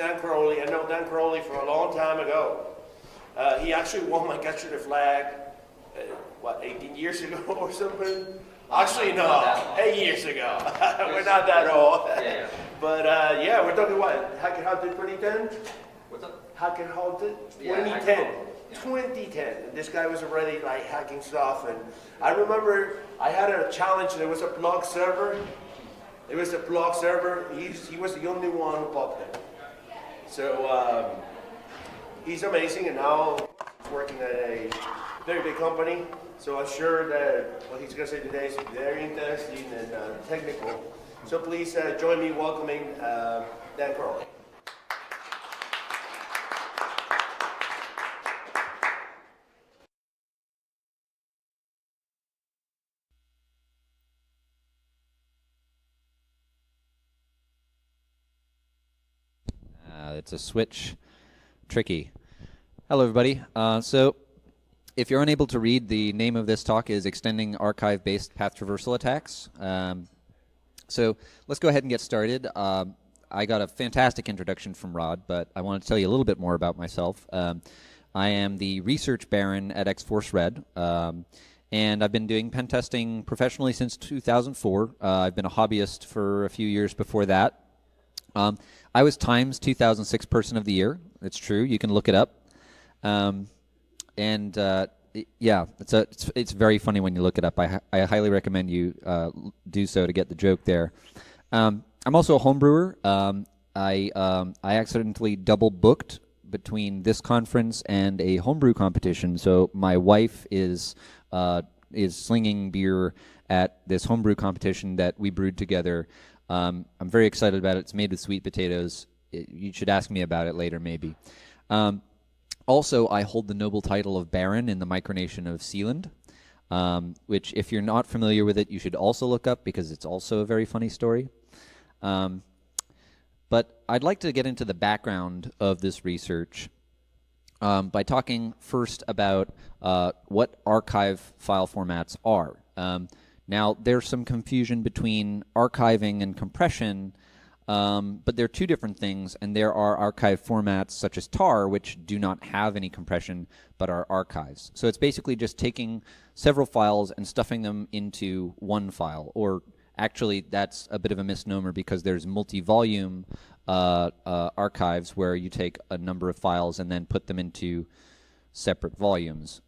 Dan Crowley. I know Dan Crowley for a long time ago. He actually won my Capture the Flag, 18 years ago or something? Actually, no, 8 years ago. We're not that old. Yeah. But yeah, we're talking what? Hacker Hunted 2010? What's up? Hacker Hunted Yeah, 2010. Hacker Hunted, yeah. 2010. This guy was already like hacking stuff, and I remember I had a challenge. There was a blog server. It was a blog server. He was the only one who popped it. So he's amazing, and now he's working at a very big company. So I'm sure that what he's going to say today is very interesting and technical. So please join me welcoming Dan Crowley. It's a switch. Tricky. Hello, everybody. So if you're unable to read, the name of this talk is Extending Archive-Based Path Traversal Attacks. So let's go ahead and get started. I got a fantastic introduction from Rod, but I want to tell you a little bit more about myself. I am the research baron at X-Force Red, and I've been doing pen testing professionally since 2004. I've been a hobbyist for a few years before that. I was Time's 2006 Person of the Year. It's true. You can look it up. Yeah, it's very funny when you look it up. I highly recommend you do so to get the joke there. I'm also a homebrewer. I accidentally double booked between this conference and a homebrew competition. So my wife is slinging beer at this homebrew competition that we brewed together. I'm very excited about it. It's made with sweet potatoes. You should ask me about it later, maybe. Also, I hold the noble title of Baron in the micronation of Sealand, which, if you're not familiar with it, you should also look up because it's also a very funny story. But I'd like to get into the background of this research by talking first about what archive file formats are. Now, there's some confusion between archiving and compression, but they're two different things, and there are archive formats such as tar, which do not have any compression, but are archives. So it's basically just taking several files and stuffing them into one file, or actually that's a bit of a misnomer because there's multi-volume archives where you take a number of files and then put them into separate volumes.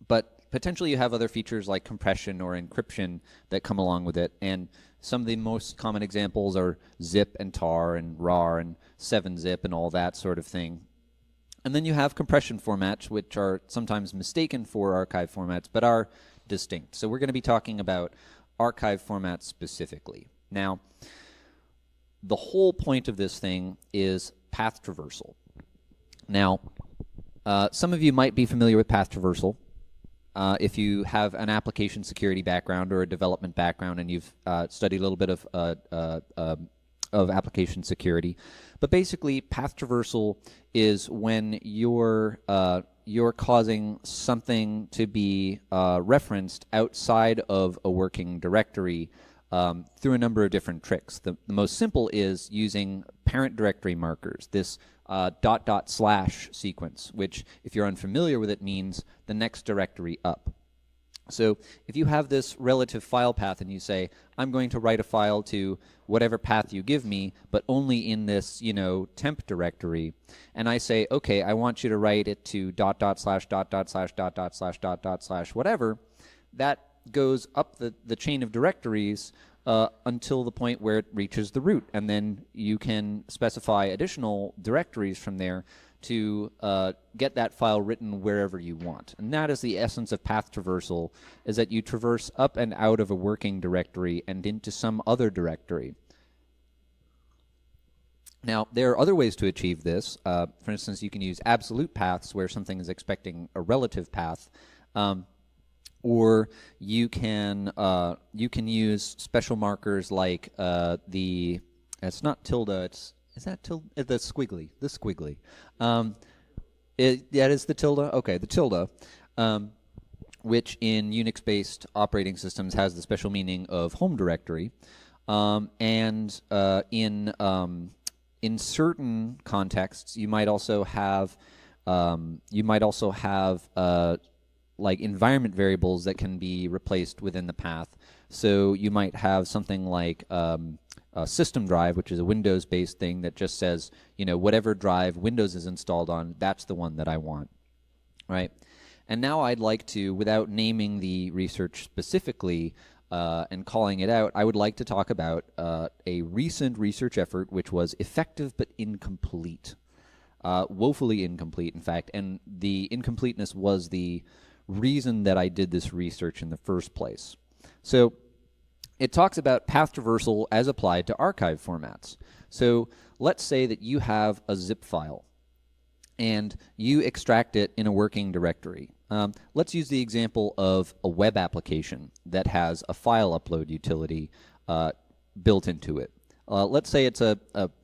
But potentially you have other features like compression or encryption that come along with it, and some of the most common examples are zip and tar and rar and 7-zip and all that sort of thing. And then you have compression formats, which are sometimes mistaken for archive formats but are distinct. So we're going to be talking about archive formats specifically. Now, the whole point of this thing is path traversal. Now, some of you might be familiar with path traversal. If you have an application security background or a development background and you've studied a little bit of application security. But basically, path traversal is when you're causing something to be referenced outside of a working directory through a number of different tricks. The most simple is using parent directory markers, this .. / sequence, which, if you're unfamiliar with it, means the next directory up. So if you have this relative file path and you say, I'm going to write a file to whatever path you give me, but only in this, temp directory, and I say, okay, I want you to write it to .. / whatever, that goes up the chain of directories until the point where it reaches the root, and then you can specify additional directories from there to get that file written wherever you want. And that is the essence of path traversal, is that you traverse up and out of a working directory and into some other directory. Now, there are other ways to achieve this. For instance, you can use absolute paths where something is expecting a relative path. Or you can use special markers like it's not tilde, is that tilde? The squiggly. That is the tilde? Okay, the tilde, which in Unix-based operating systems has the special meaning of home directory. And in in certain contexts, you might also have like environment variables that can be replaced within the path. So you might have something like a system drive, which is a Windows-based thing that just says, whatever drive Windows is installed on, that's the one that I want, right? And now I'd like to, without naming the research specifically and calling it out, I would like to talk about a recent research effort which was effective but incomplete, woefully incomplete, in fact, and the incompleteness was the reason that I did this research in the first place. So it talks about path traversal as applied to archive formats. So let's say that you have a zip file and you extract it in a working directory. Let's use the example of a web application that has a file upload utility built into it. Let's say it's a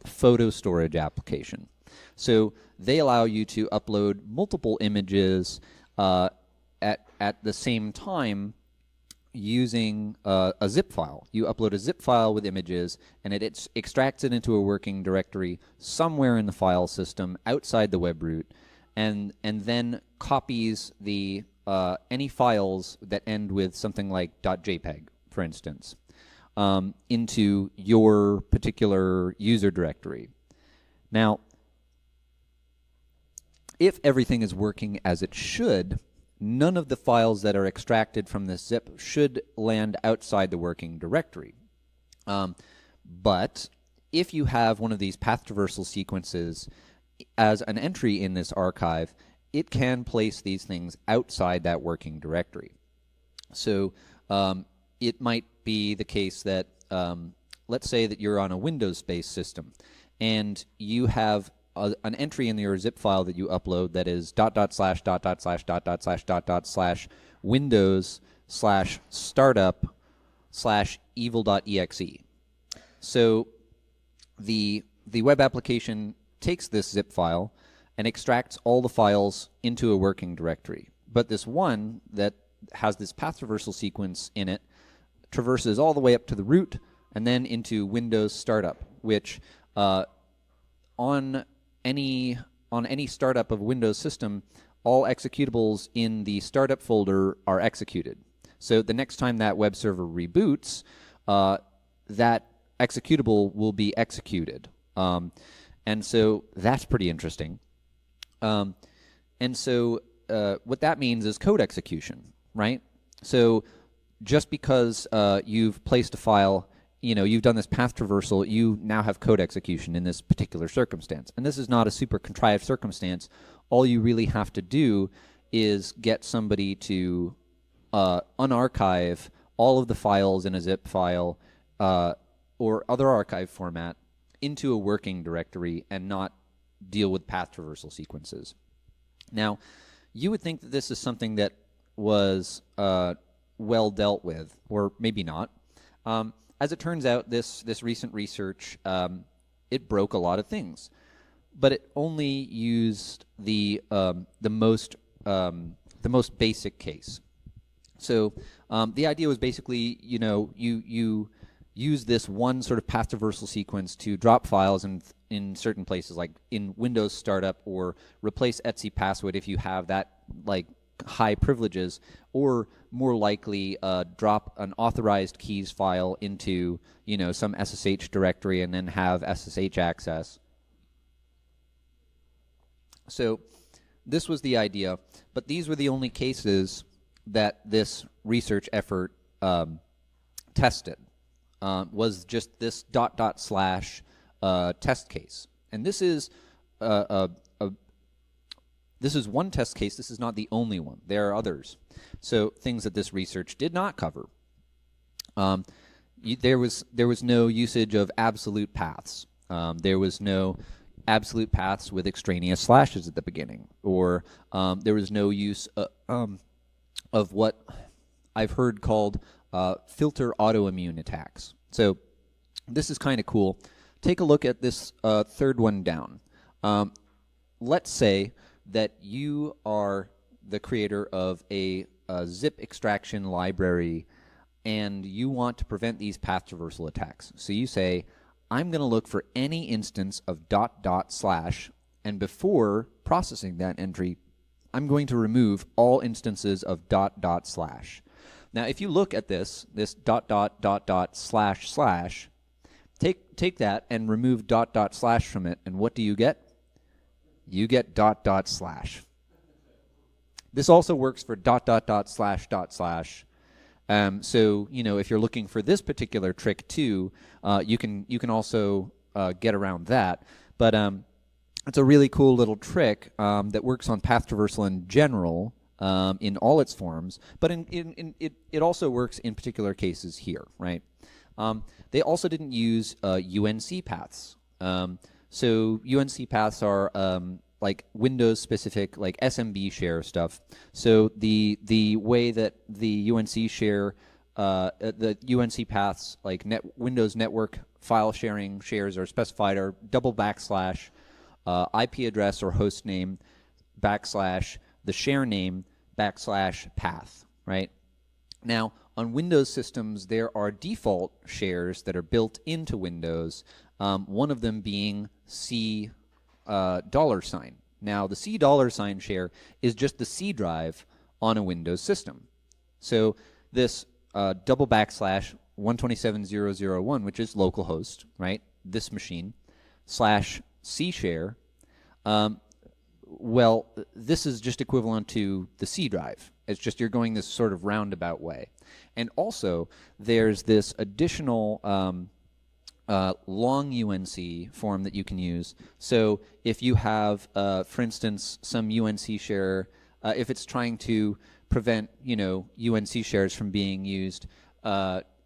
photo storage application. So they allow you to upload multiple images at the same time using a zip file. You upload a zip file with images, and it extracts it into a working directory somewhere in the file system outside the web root, and then copies the any files that end with something like .jpeg, for instance, into your particular user directory. Now, if everything is working as it should, none of the files that are extracted from this zip should land outside the working directory. But if you have one of these path traversal sequences as an entry in this archive, it can place these things outside that working directory. So it might be the case that, let's say that you're on a Windows-based system, and you have an entry in your zip file that you upload that is //windows/startup/evil.exe. So the web application takes this zip file and extracts all the files into a working directory. But this one that has this path traversal sequence in it traverses all the way up to the root and then into Windows startup, which on any startup of Windows system, all executables in the startup folder are executed. So the next time that web server reboots, that executable will be executed. And so that's pretty interesting. And so what that means is code execution, right? So just because you've placed a file, you've done this path traversal, you now have code execution in this particular circumstance. And this is not a super contrived circumstance. All you really have to do is get somebody to unarchive all of the files in a zip file or other archive format into a working directory and not deal with path traversal sequences. Now, you would think that this is something that was well dealt with, or maybe not. As it turns out, this recent research, it broke a lot of things, but it only used the most basic case. So the idea was basically, you use this one sort of path traversal sequence to drop files in certain places, like in Windows startup, or replace etc password if you have that high privileges, or more likely drop an authorized keys file into some SSH directory and then have SSH access. So this was the idea, but these were the only cases that this research effort tested. Was just this .. test case, and this is this is one test case. This is not the only one. There are others. So things that this research did not cover. There was no usage of absolute paths. There was no absolute paths with extraneous slashes at the beginning, or there was no use of what I've heard called filter autoimmune attacks. So this is kind of cool. Take a look at this third one down. Let's say that you are the creator of a zip extraction library and you want to prevent these path traversal attacks. So you say, I'm going to look for any instance of dot dot slash, and before processing that entry, I'm going to remove all instances of dot dot slash. Now, if you look at this dot dot dot dot slash slash, take that and remove dot dot slash from it, and what do you get? You get dot dot slash. This also works for dot dot dot slash dot slash. So if you're looking for this particular trick too, you can also get around that. But it's a really cool little trick that works on path traversal in general in all its forms. But it also works in particular cases here, right? They also didn't use UNC paths. So UNC paths are like Windows specific, like SMB share stuff. So the way that the UNC share, the UNC paths, like Windows network file sharing shares are specified are // IP address or host name / the share name / path, right? Now, on Windows systems, there are default shares that are built into Windows, one of them being C $. Now, the C $ share is just the C drive on a Windows system. So this / 127.0.0.1, which is localhost, right? This machine / C share. Well, this is just equivalent to the C drive. It's just you're going this sort of roundabout way. And also, there's this additional long UNC form that you can use. So if you have, for instance, some UNC share, if it's trying to prevent, UNC shares from being used,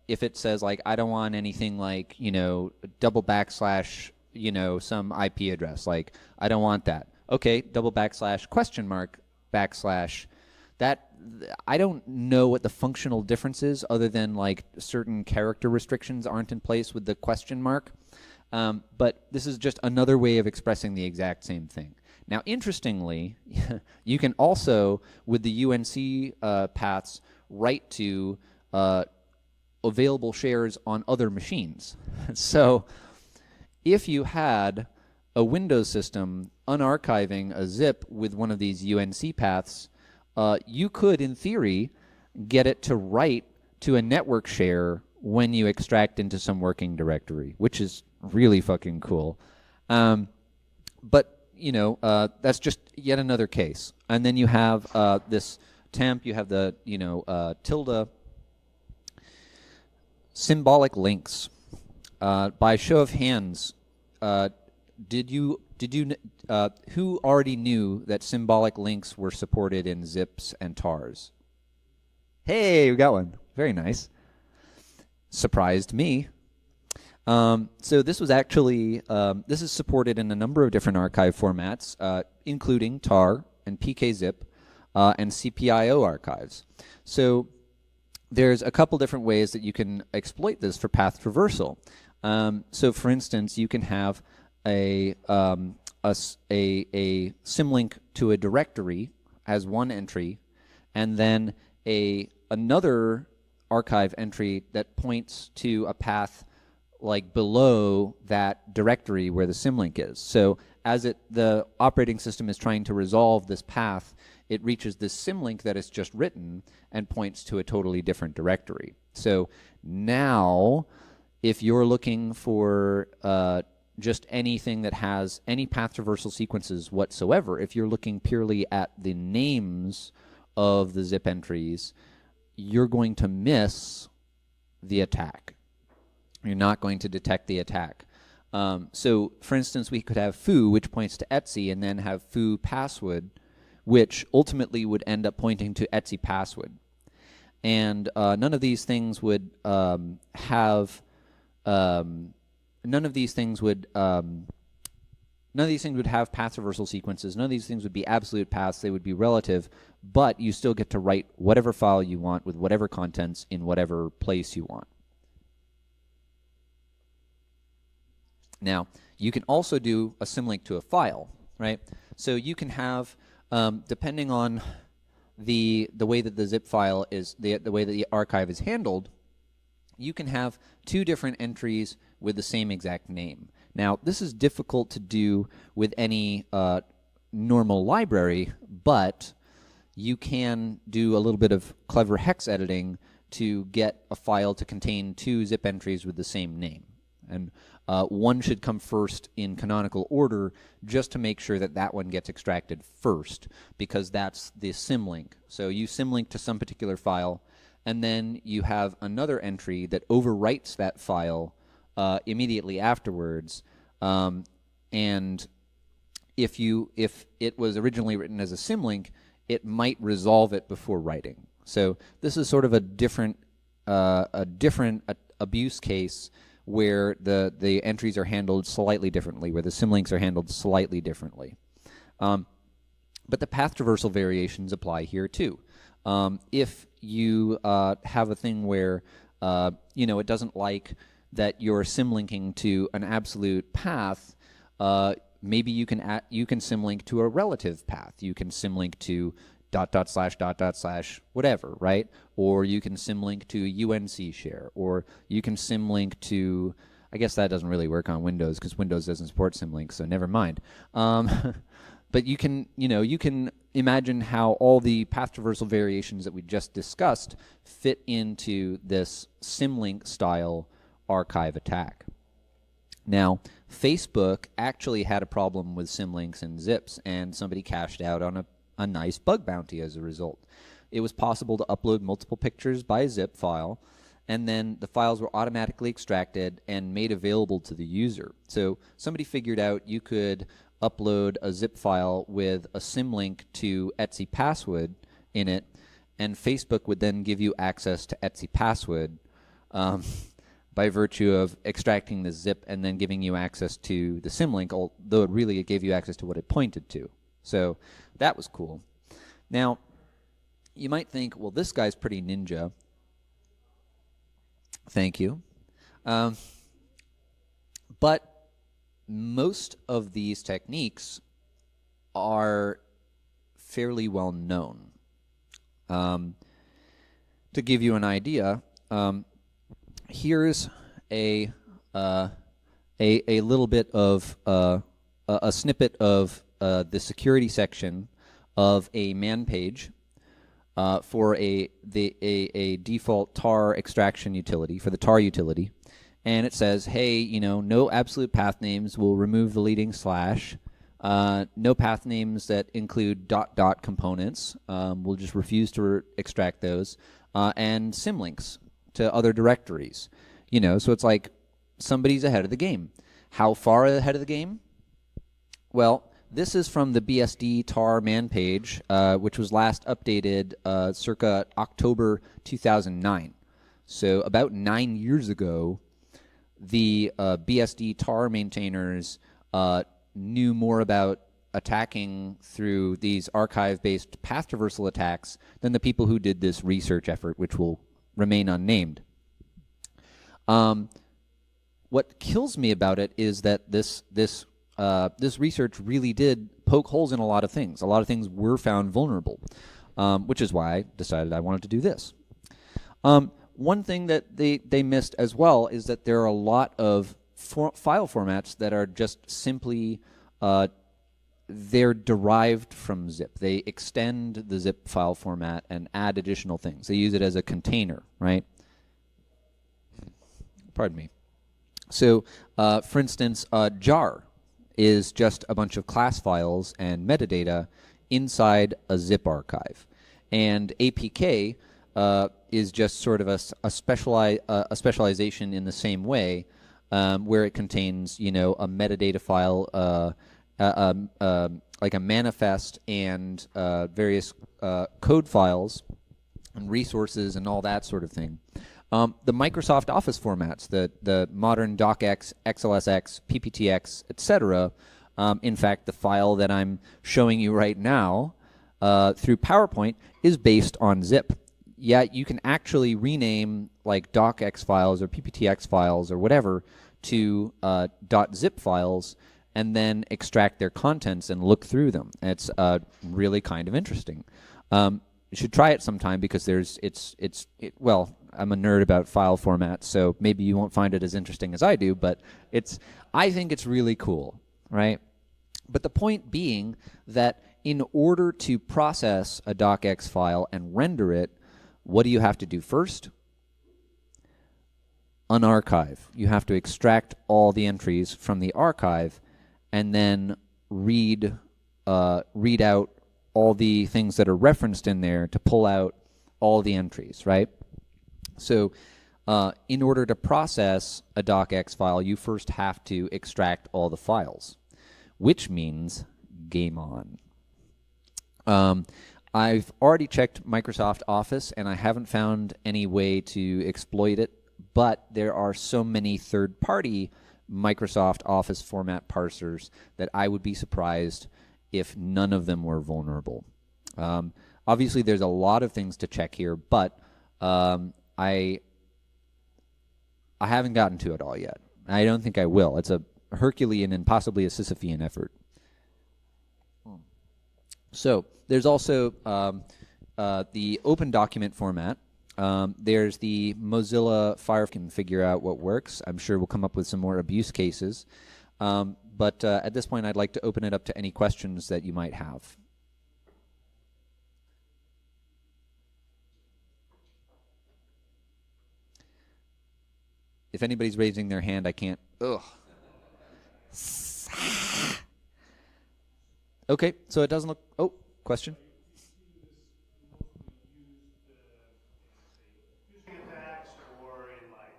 if it says like, I don't want anything like, // some IP address, like I don't want that. Okay, // that I don't know what the functional difference is other than like certain character restrictions aren't in place with the question mark. But this is just another way of expressing the exact same thing. Now, interestingly, you can also, with the UNC paths, write to available shares on other machines. So if you had a Windows system unarchiving a zip with one of these UNC paths, you could, in theory, get it to write to a network share when you extract into some working directory, which is really fucking cool. But, that's just yet another case. And then you have this temp, you have the, tilde symbolic links. By show of hands, who already knew that symbolic links were supported in zips and tars? Hey, we got one. Very nice. Surprised me. So this was actually, this is supported in a number of different archive formats, including tar and pkzip and CPIO archives. So there's a couple different ways that you can exploit this for path traversal. So for instance, you can have a symlink to a directory as one entry, and then another archive entry that points to a path like below that directory where the symlink is. So as the operating system is trying to resolve this path, it reaches this symlink that is just written and points to a totally different directory. So now, if you're looking for just anything that has any path traversal sequences whatsoever, if you're looking purely at the names of the zip entries, you're going to miss the attack. You're not going to detect the attack. So, for instance, we could have foo, which points to Etsy, and then have foo password, which ultimately would end up pointing to Etsy password. And none of these things would have none of these things would have path traversal sequences. None of these things would be absolute paths. They would be relative, but you still get to write whatever file you want with whatever contents in whatever place you want. Now, you can also do a symlink to a file, right? So you can have, depending on the way that the zip file is, the way that the archive is handled, you can have two different entries with the same exact name. Now, this is difficult to do with any normal library, but you can do a little bit of clever hex editing to get a file to contain 2 zip entries with the same name. And one should come first in canonical order just to make sure that that one gets extracted first, because that's the symlink. So you symlink to some particular file, and then you have another entry that overwrites that file immediately afterwards. And if it was originally written as a symlink, it might resolve it before writing. So this is sort of a different abuse case where the entries are handled slightly differently, where the symlinks are handled slightly differently. But the path traversal variations apply here too. If you have a thing where it doesn't like that you're symlinking to an absolute path, maybe you can symlink to a relative path. You can symlink to ... whatever, right? Or you can symlink to UNC share, or you can symlink to, I guess that doesn't really work on Windows because Windows doesn't support symlink, so never mind. But you can imagine how all the path traversal variations that we just discussed fit into this symlink style archive attack. Now, Facebook actually had a problem with symlinks and zips, and somebody cashed out on a nice bug bounty as a result. It was possible to upload multiple pictures by a zip file, and then the files were automatically extracted and made available to the user. So somebody figured out you could upload a zip file with a symlink to Etsy password in it, and Facebook would then give you access to Etsy password by virtue of extracting the zip and then giving you access to the symlink, although it gave you access to what it pointed to. So that was cool. Now, you might think, well, this guy's pretty ninja. Thank you. But most of these techniques are fairly well known. To give you an idea, here's a little bit of a snippet of the security section of a man page for a default tar extraction utility, for the tar utility, and it says, hey, no absolute path names will remove the leading slash. No path names that include ... components will just refuse to extract those, and symlinks to other directories. So it's like somebody's ahead of the game. How far ahead of the game? Well, this is from the BSD tar man page, which was last updated circa October 2009. So about 9 years ago, the BSD tar maintainers knew more about attacking through these archive-based path traversal attacks than the people who did this research effort, which will remain unnamed. What kills me about it is that this research really did poke holes in a lot of things. A lot of things were found vulnerable, which is why I decided I wanted to do this. One thing that they missed as well is that there are a lot of file formats that are just simply they're derived from zip. They extend the zip file format and add additional things. They use it as a container, right? Pardon me. So, for instance, jar is just a bunch of class files and metadata inside a zip archive. And APK is just sort of a specialization in the same way, where it contains, a metadata file, like a manifest and various code files and resources and all that sort of thing. The Microsoft Office formats, the modern DocX, XLSX, PPTX, etc. In fact, the file that I'm showing you right now through PowerPoint is based on zip. Yet you can actually rename like DocX files or PPTX files or whatever to .zip files and then extract their contents and look through them. It's really kind of interesting. You should try it sometime because well, I'm a nerd about file formats, so maybe you won't find it as interesting as I do, but I think it's really cool, right? But the point being that in order to process a docx file and render it, what do you have to do first? Unarchive. You have to extract all the entries from the archive and then read out all the things that are referenced in there to pull out all the entries, right? So in order to process a docx file, you first have to extract all the files, which means game on. I've already checked Microsoft Office, and I haven't found any way to exploit it, but there are so many third-party Microsoft Office format parsers that I would be surprised if none of them were vulnerable. Obviously, there's a lot of things to check here, but I haven't gotten to it all yet. I don't think I will. It's a Herculean and possibly a Sisyphean effort. So there's also the open document format. There's the Mozilla Firefox can figure out what works. I'm sure we'll come up with some more abuse cases. But at this point, I'd like to open it up to any questions that you might have. If anybody's raising their hand, I can't. Ugh. Okay, so it doesn't look. Oh, question? Using attacks or in like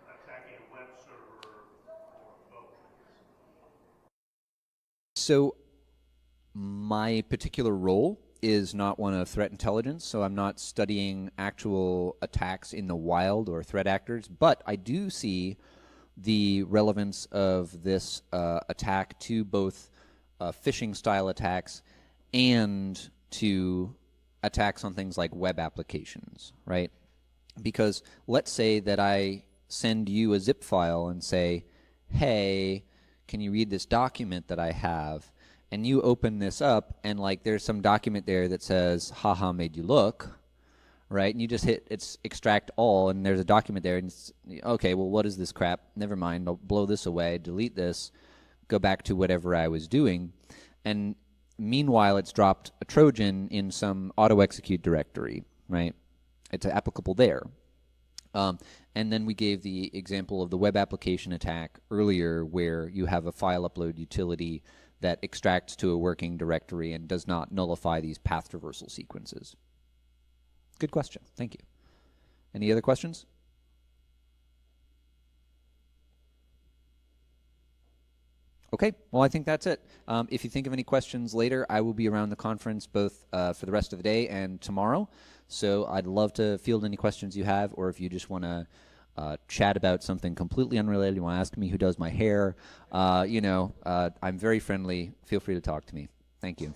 attacking a web server or both? So my particular role is not one of threat intelligence, so I'm not studying actual attacks in the wild or threat actors, but I do see the relevance of this attack to both phishing style attacks and to attacks on things like web applications, right? Because let's say that I send you a zip file and say, hey, can you read this document that I have? And you open this up and like there's some document there that says, haha, made you look, right? And you just hit extract all and there's a document there and it's, okay, well, what is this crap? Never mind, I'll blow this away, delete this, go back to whatever I was doing. And meanwhile, it's dropped a Trojan in some auto-execute directory, right? It's applicable there. And then we gave the example of the web application attack earlier where you have a file upload utility that extracts to a working directory and does not nullify these path traversal sequences. Good question. Thank you. Any other questions? Okay, well, I think that's it. If you think of any questions later, I will be around the conference both for the rest of the day and tomorrow. So I'd love to field any questions you have, or if you just want to chat about something completely unrelated, you want to ask me who does my hair, I'm very friendly. Feel free to talk to me. Thank you.